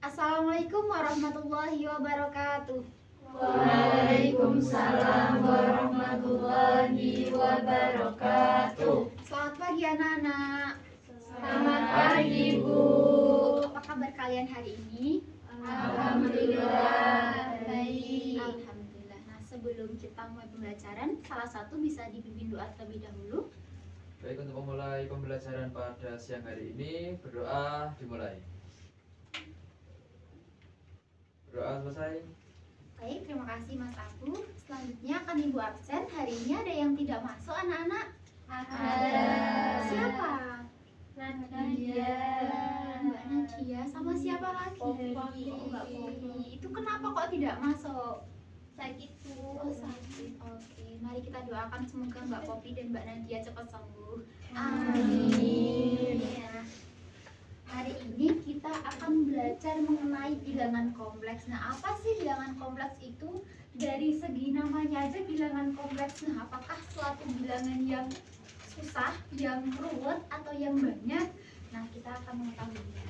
Assalamualaikum warahmatullahi wabarakatuh. Waalaikumsalam warahmatullahi wabarakatuh. Selamat pagi anak-anak. Selamat pagi, Bu. Apa kabar kalian hari ini? Alhamdulillah baik. Alhamdulillah. Nah, sebelum kita mulai pembelajaran, salah satu bisa dipimpin doa terlebih dahulu. Baik, untuk memulai pembelajaran pada siang hari ini, berdoa dimulai. Berdoa selesai. Baik, terima kasih Mas Abu. Selanjutnya akan Ibu absen. Hari ini ada yang tidak masuk anak-anak? Ada. Siapa? Nadia. Mbak Nadia. Sama siapa lagi? Popi. Oh, Mbak Popi. Itu kenapa kok tidak masuk? Sakit, Oh, Bu. sakit. Oke, mari kita doakan semoga Mbak Popi dan Mbak Nadia cepat sembuh. Amin. Ya. Hari ini kita akan belajar mengenai bilangan kompleks. Nah, apa sih bilangan kompleks itu? Dari segi namanya aja bilangan kompleks. Nah, apakah suatu bilangan yang susah, yang ruwet, atau yang banyak? Nah, kita akan mengetahuinya.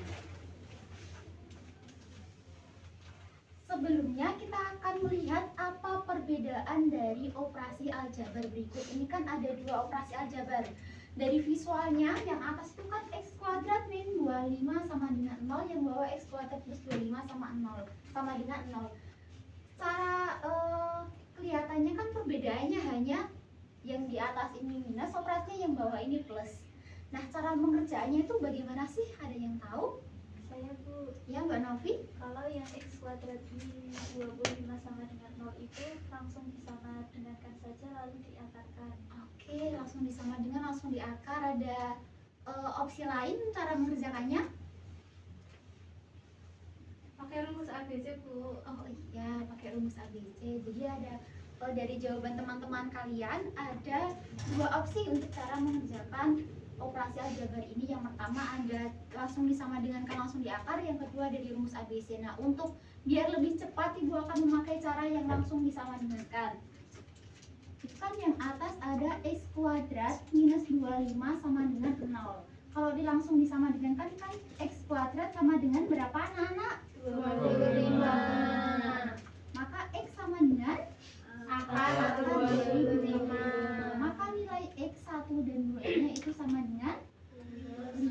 Sebelumnya kita akan melihat apa perbedaan dari operasi aljabar berikut. Ini kan ada dua operasi aljabar. Dari visualnya yang atas itu kan x kuadrat min 25 sama dengan 0, yang bawah x kuadrat plus 25 sama 0 sama dengan 0. Secara kelihatannya kan perbedaannya hanya yang di atas ini minus, operasinya yang bawah ini plus. Nah, cara mengerjakannya itu bagaimana sih? Ada yang tahu? Saya, Bu. Ya, Mbak Novi? Kalau yang x kuadrat min 25 sama dengan 0 itu langsung disama dengankan saja lalu diakarkan. Oke, langsung disama dengan, langsung diakar. Ada opsi lain cara mengerjakannya? Pakai rumus ABC, Bu. Oh iya, pakai rumus ABC. Jadi ada dari jawaban teman-teman kalian ada dua opsi untuk cara mengerjakan operasi aljabar ini. Yang pertama ada langsung disama dengan kan, langsung diakar. Yang kedua dari rumus ABC. Nah, untuk biar lebih cepat Ibu akan memakai cara yang langsung disama dengan kan. Kan yang atas ada x kuadrat minus 25 sama dengan 0. Kalau langsung disama dengan kan x kuadrat sama dengan berapa anak-anak? 25. Maka x sama dengan akar 25. Maka nilai x 1 dan 2 nya itu sama dengan 5.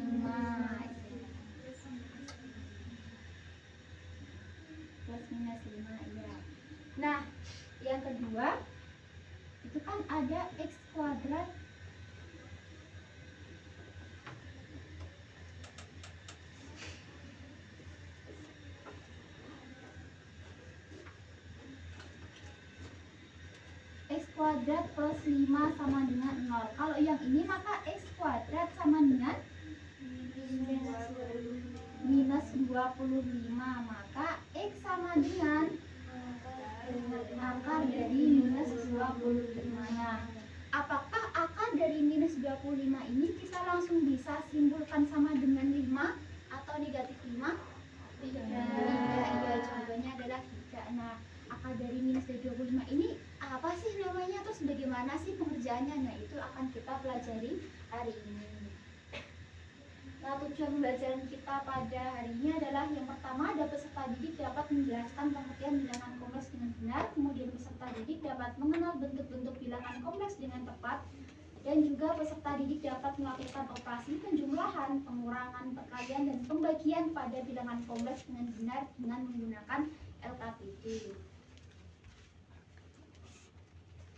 Plus minus 5 ya. Nah, yang kedua itu kan ada x kuadrat x kuadrat plus 5 sama dengan 0. Kalau yang ini maka x kuadrat sama dengan minus 25. Maka x sama dengan akar dari minus 25-nya. Apakah akar dari minus 25 ini kita langsung bisa simpulkan sama dengan 5 atau negatif 5? Tidak. Iya, jawabannya adalah tidak. Nah, akar dari minus 25 ini apa sih namanya, terus bagaimana sih pengerjaannya? Nah, itu akan kita pelajari hari ini. Nah, tujuan pembelajaran kita pada hari ini adalah yang pertama, ada peserta didik dapat menjelaskan pengertian bilangan kompleks dengan benar, kemudian peserta didik dapat mengenal bentuk-bentuk bilangan kompleks dengan tepat, dan juga peserta didik dapat melakukan operasi penjumlahan, pengurangan, perkalian, dan pembagian pada bilangan kompleks dengan benar dengan menggunakan LKPD.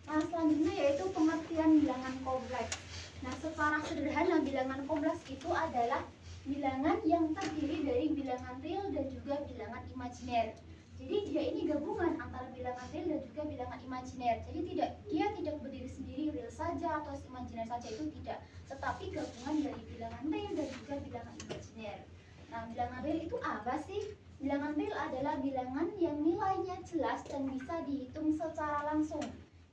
Nah, selanjutnya yaitu pengertian bilangan kompleks. Nah, secara sederhana bilangan kompleks itu adalah bilangan yang terdiri dari bilangan real dan juga bilangan imajiner. Jadi dia ini gabungan antara bilangan real dan juga bilangan imajiner. Jadi dia tidak berdiri sendiri real saja atau imajiner saja, itu tidak, tetapi gabungan dari bilangan real dan juga bilangan imajiner. Nah, bilangan real itu apa sih? Bilangan real adalah bilangan yang nilainya jelas dan bisa dihitung secara langsung.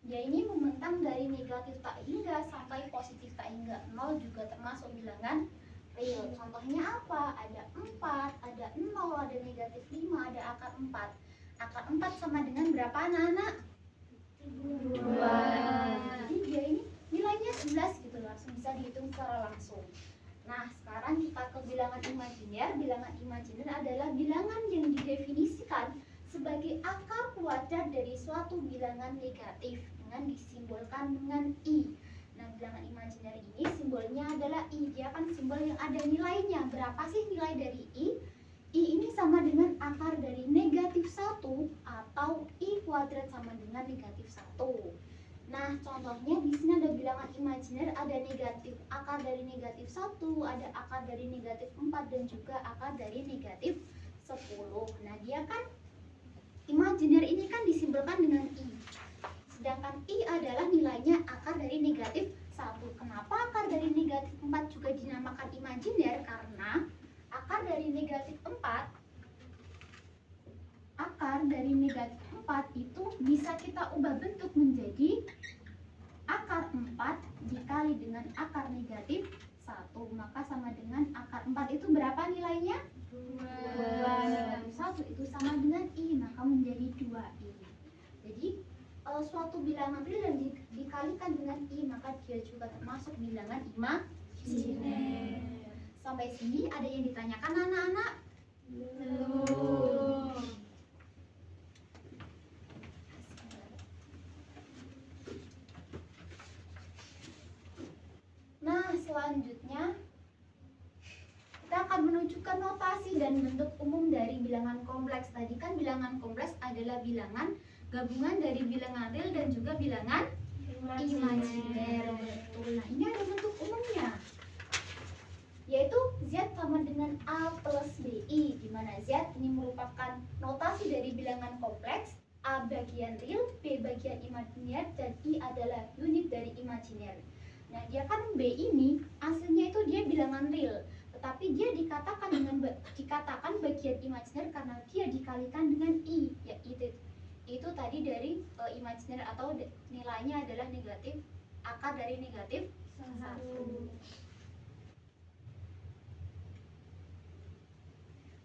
Dia ini membentang dari negatif tak hingga sampai positif tak hingga 0 juga termasuk bilangan real. Contohnya apa? Ada 4, ada 0, ada negatif 5, ada akar 4. Akar 4 sama dengan berapa anak-anak? 2. Jadi dia ini nilainya 11 gitu, langsung bisa dihitung secara langsung. Nah, sekarang kita ke bilangan imajiner. Bilangan imajiner adalah bilangan yang suatu bilangan negatif dengan disimbolkan dengan I. Nah, bilangan imajiner ini simbolnya adalah I. Dia kan simbol yang ada nilainya. Berapa sih nilai dari I? I ini sama dengan akar dari negatif 1 atau I kuadrat sama dengan negatif 1. Nah, contohnya di sini ada bilangan imajiner, ada negatif akar dari negatif 1, ada akar dari negatif 4 dan juga akar dari negatif 10. Nah, dia kan imajiner ini kan disimbolkan dengan I. Sedangkan I adalah nilainya akar dari negatif 1. Kenapa akar dari negatif 4 juga dinamakan imajiner? Karena akar dari negatif 4 itu bisa kita ubah bentuk menjadi akar 4 dikali dengan akar negatif 1. Maka sama dengan akar 4 itu berapa nilainya? 2. Negatif 1 itu sama dengan I, maka menjadi 2I. Jadi suatu bilangan real yang dikalikan dengan I, maka dia juga termasuk bilangan imajiner. Sampai sini ada yang ditanyakan anak-anak? Belum. Nah, selanjutnya kita akan menunjukkan notasi dan bentuk umum dari bilangan kompleks. Tadi kan bilangan kompleks adalah bilangan gabungan dari bilangan real dan juga bilangan imajiner. Betul. Nah, ini ada bentuk umumnya, yaitu Z sama dengan A plus BI, di mana Z ini merupakan notasi dari bilangan kompleks, A bagian real, B bagian imajiner, dan I adalah unit dari imajiner. Nah, dia kan B ini aslinya itu dia bilangan real, tetapi dia dikatakan bagian imajiner karena dia dikalikan dengan I, ya itu tadi dari imajiner atau nilainya adalah negatif, akar dari negatif 1.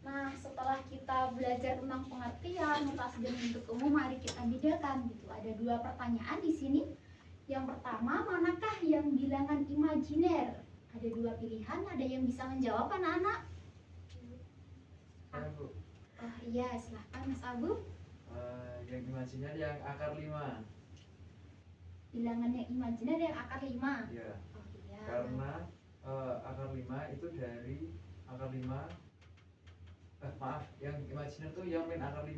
Nah, setelah kita belajar tentang pengertian, notasi dan bentuk umum, mari kita bedakan gitu. Ada 2 pertanyaan di sini. Yang pertama, manakah yang bilangan imajiner? Ada 2 pilihan, ada yang bisa menjawab anak-anak? Saya, Bu. Oh iya, silahkan Mas Abu. Yang imajiner yang akar 5. Bilangan yang imajiner yang akar 5. Ya. Oh iya. Karena akar 5 itu dari akar 5. Maaf, yang imajiner tuh yang min akar 5.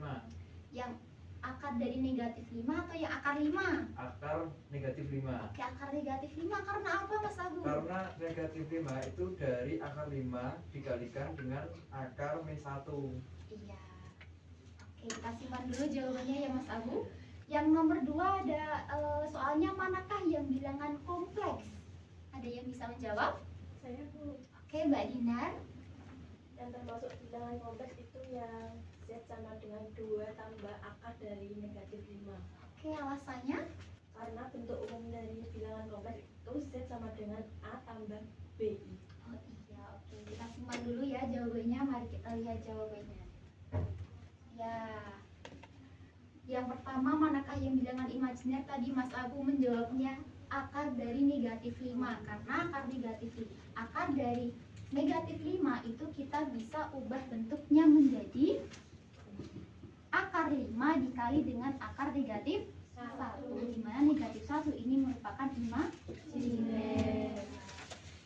Yang akar dari negatif 5 atau yang akar 5? Akar negatif 5. Oke, akar negatif 5 karena apa Mas Abu? Karena negatif 5 itu dari akar 5 dikalikan dengan akar min 1. Iya. Oke, kita simpan dulu jawabannya ya Mas Abu. Yang nomor 2 ada soalnya manakah yang bilangan kompleks? Ada yang bisa menjawab? Saya, Bu. Oke, Mbak Dinar. Yang termasuk bilangan kompleks itu yang Z sama dengan 2 tambah akar dari negatif 5. Oke, alasannya? Karena bentuk umum dari bilangan kompleks itu Z sama dengan A tambah BI. Oh iya, oke. Kita simpan dulu ya jawabannya. Mari kita lihat jawabannya. Ya. Yang pertama, manakah yang bilangan imajiner? Tadi Mas Abu menjawabnya akar dari negatif 5. Karena akar dari negatif 5 itu kita bisa ubah bentuknya menjadi akar 5 dikali dengan akar negatif 1, di mana negatif 1 ini merupakan imajiner.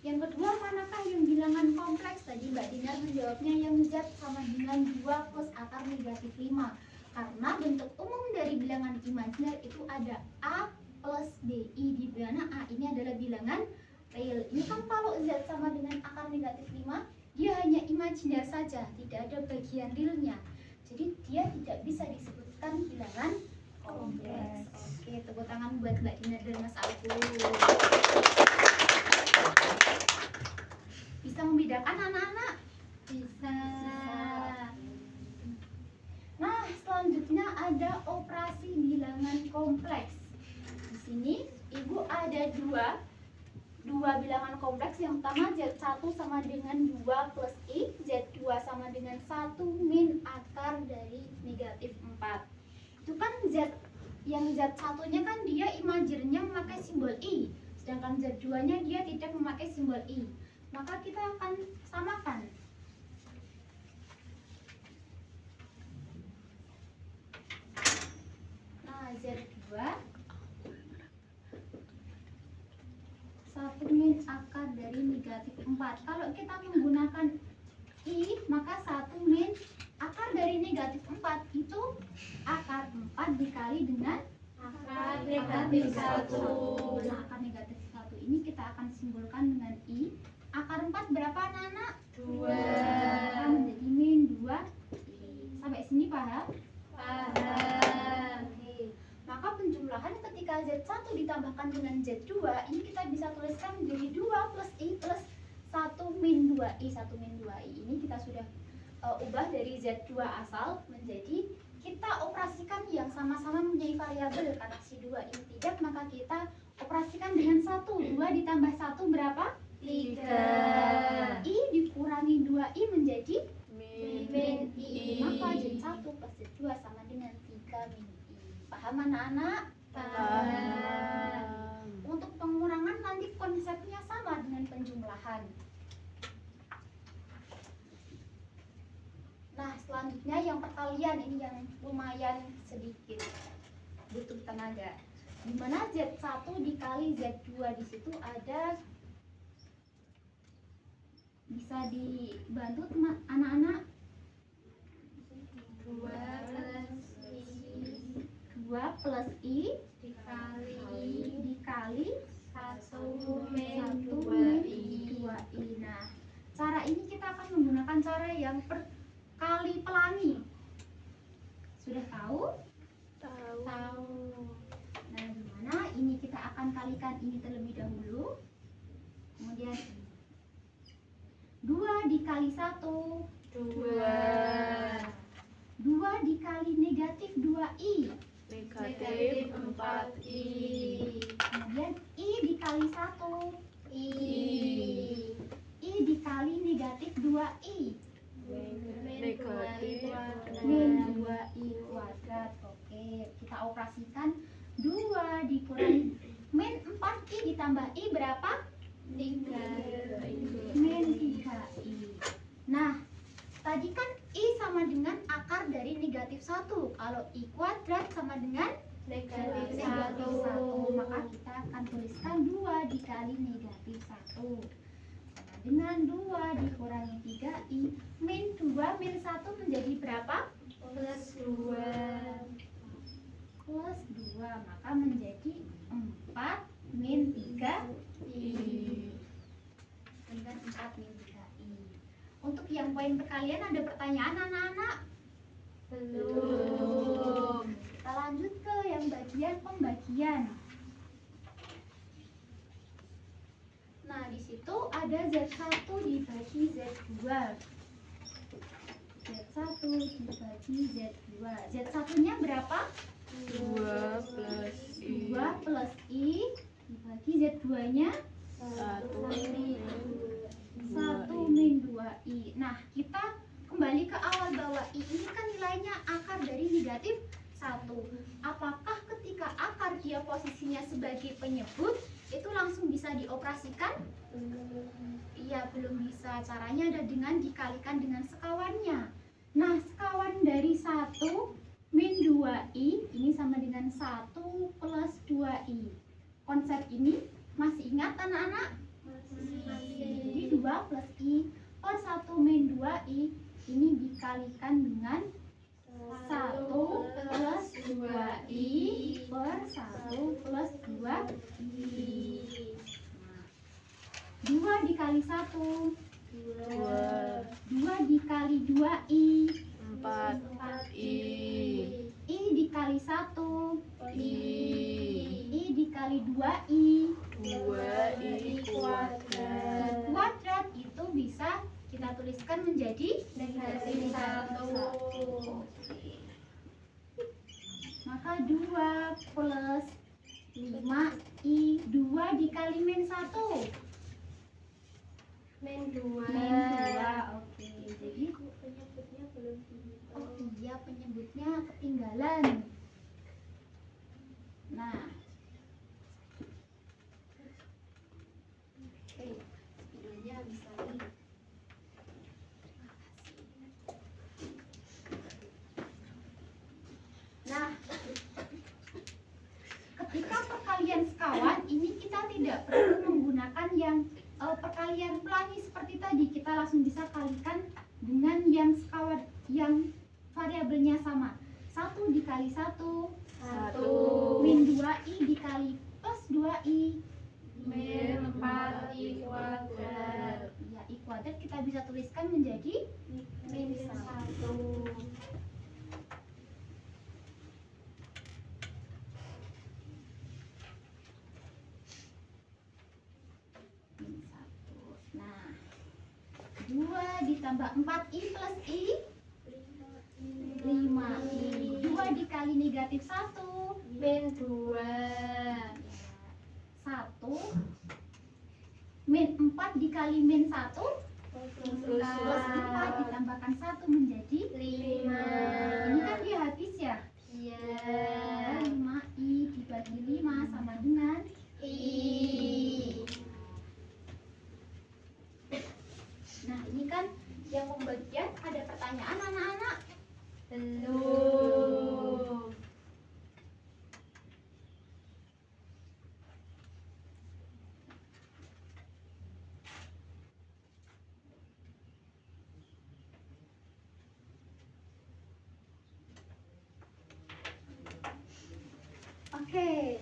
Yang kedua, manakah yang bilangan kompleks? Tadi Mbak Dinar menjawabnya yang Z sama dengan 2 plus akar negatif 5. Karena bentuk umum dari bilangan imajiner itu ada A plus BI, di mana A ini adalah bilangan real. Ini kan kalau Z sama dengan akar negatif 5, dia hanya imajiner saja, tidak ada bagian realnya. Jadi dia tidak bisa disebutkan bilangan kompleks. Oke, tepuk tangan buat Mbak Dinar dan Mas Abu. Bisa membedakan anak-anak? Bisa. Nah, selanjutnya ada operasi bilangan kompleks. Di sini Ibu ada dua bilangan kompleks. Yang pertama Z1 sama dengan 2 plus I, Z2 sama dengan 1 min akar dari negatif 4. Itu kan yang Z1-nya kan dia imajinernya memakai simbol I, sedangkan Z2-nya dia tidak memakai simbol I. Maka kita akan samakan. Nah, Z2 1 min akar dari negatif 4. Kalau kita menggunakan I, maka 1 min akar dari negatif 4 itu akar 4 dikali dengan Akar negatif negatif 1. 1. Nah, akar negatif 1 ini kita akan simbolkan dengan I. Akar 4 berapa anak-anak? 2. Maka menjadi min 2 I. Sampai sini paham? Paham. Oke. Maka penjumlahan ketika Z1 ditambahkan dengan Z2, ini kita bisa tuliskan menjadi 2 plus I plus 1 min 2I. 1 min 2I ini kita sudah ubah dari Z2 asal menjadi kita operasikan yang sama-sama mempunyai variabel. Karena si 2 ini tidak, maka kita operasikan dengan 1. 2 ditambah 1 berapa? 3. I dikurangi 2I menjadi Min I. maka Z1 plus Z2 sama dengan 3 min I. Paham anak-anak? Paham. Untuk pengurangan nanti konsepnya sama dengan penjumlahan. Nah, selanjutnya yang perkalian ini yang lumayan sedikit butuh tenaga. Dimana Z1 dikali Z2 di situ ada, bisa dibantu anak-anak? 2 plus I dikali dikali 1 min 1 2I. 2I. Nah, cara ini kita akan menggunakan cara yang kali pelangi. Sudah tahu? Tahu. Nah, gimana? Ini kita akan kalikan ini terlebih dahulu. Kemudian 2 dikali 1. 2 2 dikali negatif 2I. negatif 4I. Kemudian I dikali 1. I I dikali negatif 2I. negatif Min 2I kuadrat. Oke, kita operasikan 2 dikurangi min 4I ditambah I berapa? 3. Min 3I. Nah, tadi kan I sama dengan akar dari negatif 1. Kalau I kuadrat sama dengan Negatif negatif 1. 1. Maka kita akan tuliskan 2 dikali negatif 1. Sama dengan 2 dikurangi 3I. Min 2 min 1 menjadi berapa? Plus 2. Plus 2. Maka menjadi 4 min 3I. Dengan 4 min 3I. Untuk yang poin perkalian ada pertanyaan anak-anak? Belum. Kita lanjut ke yang bagian pembagian. Nah, di situ ada Z1 dibagi Z2. Z1 dibagi Z2. Z1-nya berapa? 2 plus I. 2 plus I dibagi Z2-nya 1 1 min 2I. Nah, kita kembali ke awal bahwa I ini kan nilainya akar dari negatif 1. Apakah ketika akar dia posisinya sebagai penyebut itu langsung bisa dioperasikan? Iya, belum bisa. Caranya ada dengan dikalikan dengan sekawannya. Nah, sekawan dari 1 min 2I ini sama dengan 1 plus 2I. Konsep ini masih ingat anak-anak? Jadi 2 plus I per 1 min 2I ini dikalikan dengan 1 plus 2I per 1 plus 2I. 2 dikali 1. 2 dikali 2I. 4I. I dikali 1. I. I dikali 2I. 2I kuadrat. Kuadrat itu bisa kita tuliskan menjadi Negatif 1. Maka 2 plus 5I. 2 dikali min 1. Min 2. Min 2. Oke, jadi Penyebutnya belum dihitung. oh iya, penyebutnya ketinggalan. Nah, oke, videonya bisa di nah, perkalian sekawan ini kita tidak perlu menggunakan yang perkalian pelangi seperti tadi. Kita langsung bisa kalikan dengan yang sekawan yang variabelnya sama. 1 dikali 1 min 2i dikali plus 2i min 4i kuadrat. ya, i kuadrat kita bisa tuliskan menjadi min 1. min 1. Nah, 2 ditambah 4i plus i 5i. 2 dikali negatif 1 min 2. 1 min 4 dikali min 1 plus 4 ditambahkan 1 menjadi 5. ini kan dia habis ya. Iya. 5i dibagi 5 sama dengan I. nah ini kan yang pembagian ada pertanyaan anak-anak. Belum. Oke,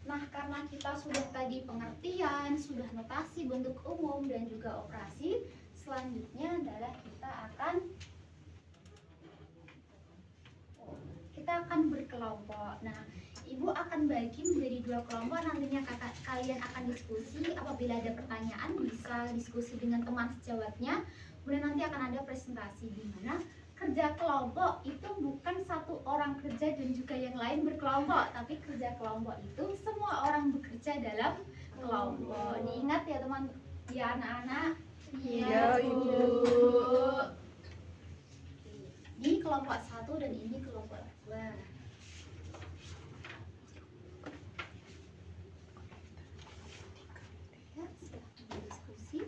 nah karena kita sudah tadi pengertian, sudah notasi bentuk umum dan juga operasi, selanjutnya adalah kita akan berkelompok. Nah, ibu akan bagi menjadi 2 kelompok. Nantinya kalian akan diskusi. Apabila ada pertanyaan bisa diskusi dengan teman sejawatnya. Kemudian nanti akan ada presentasi di mana kerja kelompok itu bukan satu orang kerja dan juga yang lain berkelompok, tapi kerja kelompok itu semua orang bekerja dalam kelompok. Diingat ya teman, ya anak-anak. Iya, Ibu. Ini kelompok 1 dan ini kelompok 2. Ya, silahkan diskusi.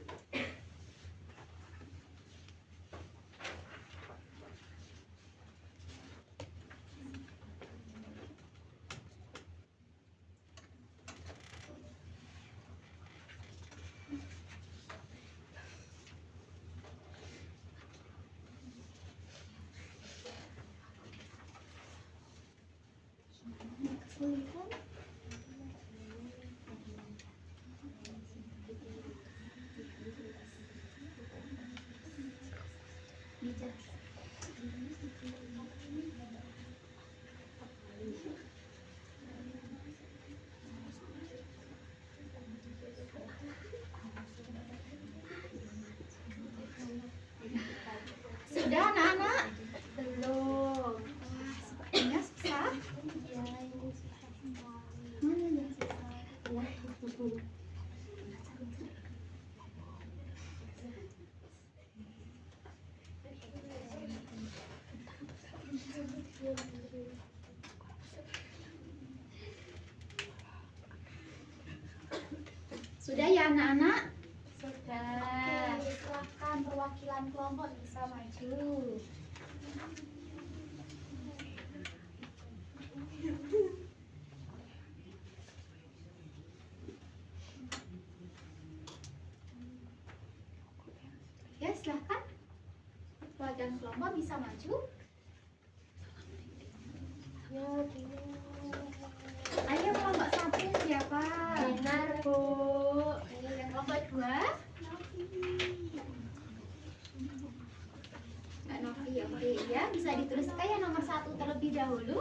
Kesulitan? Sudah anak-anak? Belum. Wah, sepertinya susah. Ya, ini susah sekali. Mana yang susah? Sudah ya anak-anak? Sudah. Oke, silakan perwakilan kelompok bisa maju. Ya, silakan. Perwakilan kelompok bisa maju. Ya, Ayo kelompok 1 siapa? benar, Bu. Ayo yang kelompok 2. Mbak Novi, oke ya, bisa dituliskan ya nomor 1 terlebih dahulu.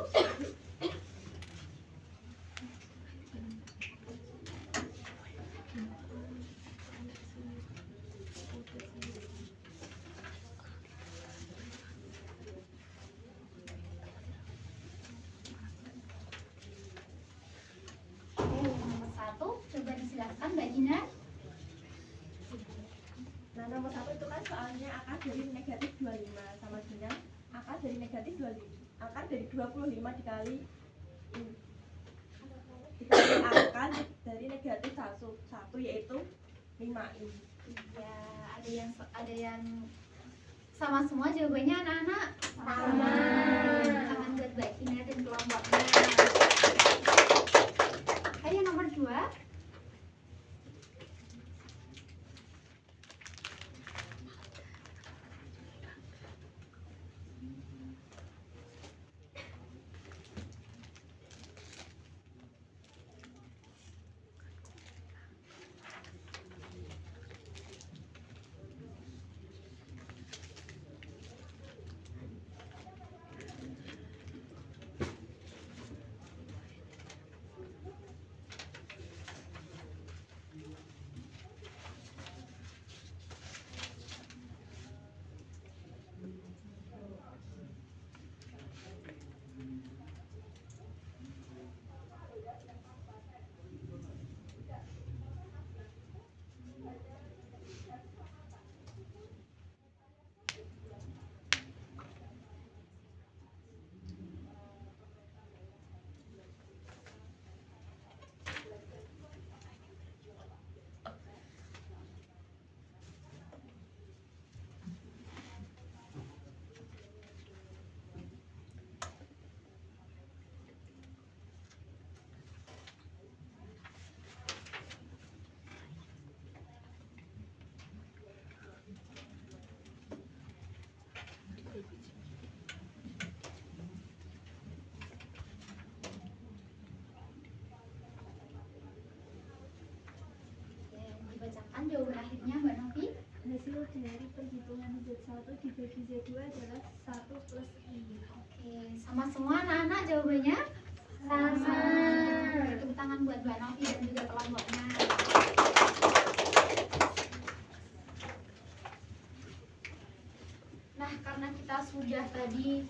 Oke, yang nomor 1 coba dijelaskan Mbak Gina. Nah, nomor 1 itu kan soalnya akar dari negatif 25 sama dengan akar dari negatif 25. Akar dari 25 dikali akar dari negatif 1 yaitu 5i. Ya, ada yang sama semua jawabannya anak-anak? Sama. Tangan buat Mbak Gina dan kelompoknya. Ayo nomor Z1 dibagi Z2 adalah 1 plus I. Oke, sama semua anak-anak jawabannya? Sama. Tepuk tangan buat Mbak Novi dan juga kelompoknya. Nah, karena kita sudah tadi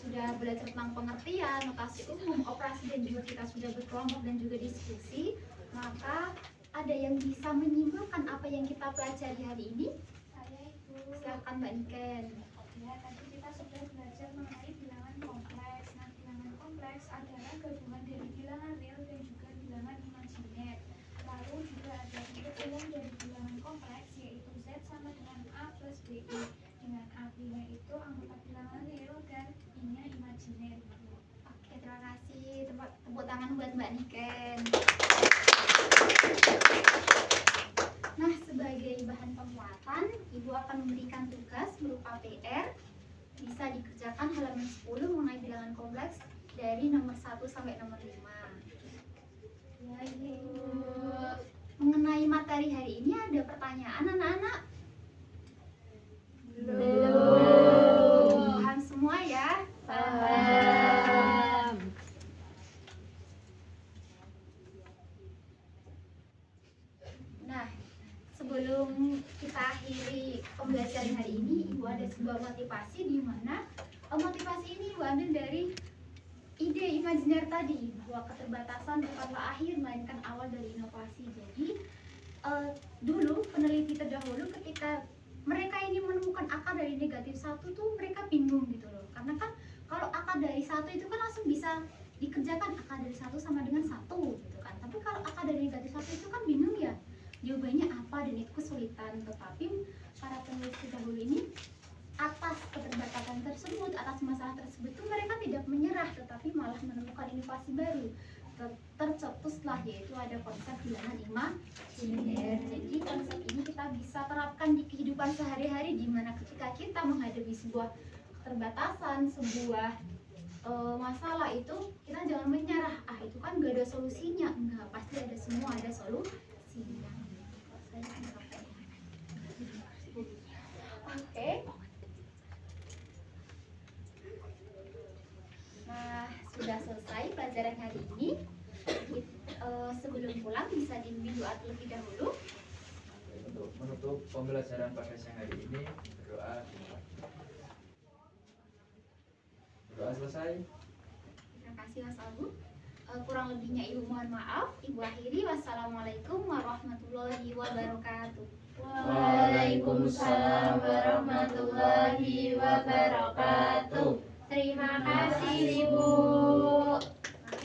sudah belajar tentang pengertian, notasi umum, operasi, dan juga kita sudah berkelompok dan juga diskusi, maka ada yang bisa menyimpulkan apa yang kita pelajari hari ini? Saya itu. Silakan Mbak Niken. Ya, tadi kita sudah belajar mengenai bilangan kompleks. Nah, bilangan kompleks adalah gabungan dari bilangan real dan juga bilangan imajiner. Lalu juga ada bentuk umum dari bilangan kompleks, yaitu Z sama dengan A plus BI. Dengan A-nya itu anggota bilangan real dan I-nya imajiner. Oke, terima kasih. Tepuk tangan buat Mbak Niken. Nah, sebagai bahan penguatan, Ibu akan memberikan tugas berupa PR. Bisa dikerjakan halaman 10 mengenai bilangan kompleks dari nomor 1 sampai nomor 5. Ya, Ibu. Mengenai materi hari ini ada pertanyaan anak-anak? Belum. Paham semua ya? Paham. Nah, sebelum kita akhiri pembelajaran hari ini, Ibu ada sebuah motivasi di mana motivasi ini Ibu ambil dari ide imajiner tadi, bahwa keterbatasan bukanlah akhir melainkan awal dari inovasi. Jadi dulu peneliti terdahulu ketika mereka ini menemukan akar dari negatif 1 tuh mereka bingung gitu loh, karena kan kalau akar dari 1 itu kan langsung bisa dikerjakan, akar dari 1 sama dengan 1 gitu kan. Tapi kalau akar dari negatif 1 itu kan bingung ya, jawabannya apa, dan itu kesulitan. Tetapi para peneliti dahulu ini atas keterbatasan tersebut, atas masalah tersebut itu mereka tidak menyerah, tetapi malah menemukan inovasi baru. Tercetuslah yaitu ada konsep bilangan imajiner. Jadi konsep ini kita bisa terapkan di kehidupan sehari-hari, di mana ketika kita menghadapi sebuah keterbatasan, sebuah masalah itu kita jangan menyerah, itu kan gak ada solusinya. Enggak, pasti ada, semua ada solusinya. Oke. Nah, sudah selesai pelajaran hari ini. Sebelum pulang bisa dibimbing doa terlebih dahulu. Untuk menutup pembelajaran pada siang hari ini, berdoa. Berdoa selesai. Terima kasih Mas Abu. Kurang lebihnya Ibu mohon maaf. Ibu akhiri. Wassalamualaikum warahmatullahi wabarakatuh. Waalaikumsalam warahmatullahi wabarakatuh. Terima kasih Ibu.